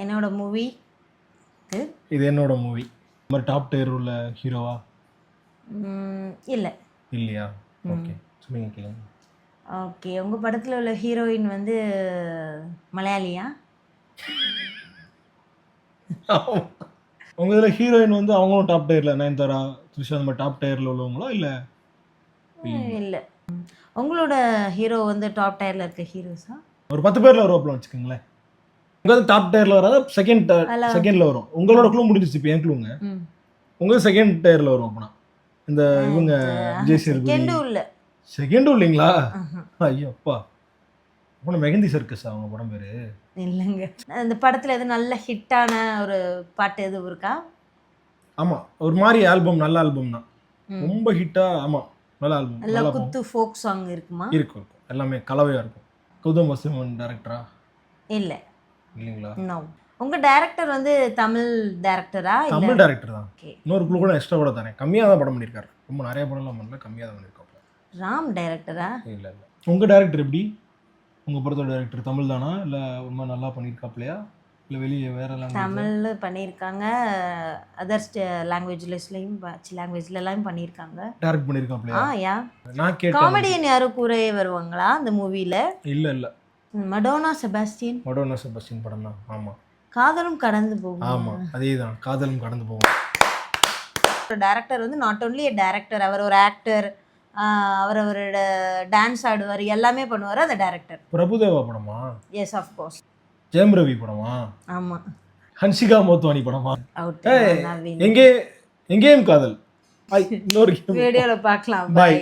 என்னோட மூவி இது என்னோட மூவி. இந்த மாதிரி டாப் டயர் உள்ள ஹீரோவா? இல்லை. இல்லையா? ஓகே, சொல்லுங்க கேளுங்க. ஓகே, உங்கள் படத்தில் உள்ள ஹீரோயின் வந்து மலையாளியா? உங்க இதில் ஹீரோயின் வந்து அவங்களும் டாப் டயரில், நயன்தாரா, த்ரிஷா அந்த மாதிரி டாப் டயரில் உள்ளவங்களா இல்லை? இல்லை. உங்களோட ஹீரோ வந்து டாப் டயரில் இருக்க ஹீரோஸா? ஒரு 10 பேரில் வருவாப்பில் வச்சுக்கோங்களேன். உங்க வந்து டாப் டயரில் வராத செகண்டில் வரும். உங்களோட க்ளூ முடிஞ்சிச்சு. இப்போ என் க்ளூங்க உங்க செகண்ட் டயரில் வரும். அப்படின்னா இந்த இவங்க விஜய் சேதுபதி செகண்டும் இல்லைங்களா? ஐயோ அப்பா, அப்புறம் மெஹந்தி சர்க்கஸ் அவங்க படம் பேரு இல்லைங்க. அந்த படத்தில் எதுவும் நல்ல ஹிட்டான ஒரு பாட்டு எதுவும் இருக்கா? ஆமாம், ஒரு மாதிரி ஆல்பம், நல்ல ஆல்பம் தான். ரொம்ப ஹிட்டா. ஆமாம், நல்ல ஆல்பம். நல்ல குத்து ஃபோக் சாங் இருக்குமா? இருக்கும், எல்லாமே கலவையாக இருக்கும். கௌதம் வாசுதேவன் டைரக்டரா? இல்லை. இல்லைங்களா? நோ. உங்கள் டைரக்டர் வந்து தமிழ் டைரக்டரா? தமிழ் டைரக்டர் தான். இன்னொரு குழு கூட எக்ஸ்ட்ரா கூட தரேன். கம்மியாக தான் படம் பண்ணியிருக்காரு. ரொம்ப நிறைய படம்லாம் பண்ணல, கம்மியாக தான் பண்ணியிருக்காரு. ராம் டைரக்டரா? இல்லை இல்லை. உங்கள் டைரக்டர் எப்படி? உங்கள் படத்தோட டைரக்டர் தமிழ் தானா, இல்லை ரொம்ப நல்லா பண்ணியிருக்காப்லையா, இல்லை வெளியே வேற லாங்குவேஜ்? தமிழ் பண்ணியிருக்காங்க, அதர்ஸ் லாங்குவேஜ்லலாம் பண்ணியிருக்காங்க. டைரக்ட் பண்ணியிருக்காப்லையா? யா. நான் கேட்டேன். காமெடியன் யாரும் கூடவே வருவாங்களா அந்த மூவியில்? இல்லை இல்லை. மடோனா செபாஸ்டியன் படம் தான். ஆமாம். காதலும் கடந்து போகும். ஆமாம், அதே தான், காதலும் கடந்து போகும். டைரக்டர் வந்து நாட் ஓன்லி எ டைரக்டர், அவர் ஒரு ஆக்டர், அவரோட டான்ஸ் ஆடுவார், எல்லாமே பண்ணுவார் அந்த டைரக்டர். பிரபுதேவா படமா? Yes, of course. Jayam Ravi படமா? ஆமாம். ஹன்சிகா மோத்வானி படமா? அவுட். எங்கேயும் காதல். இன்னொரு வீடியோவில் பார்க்கலாம். பாய்.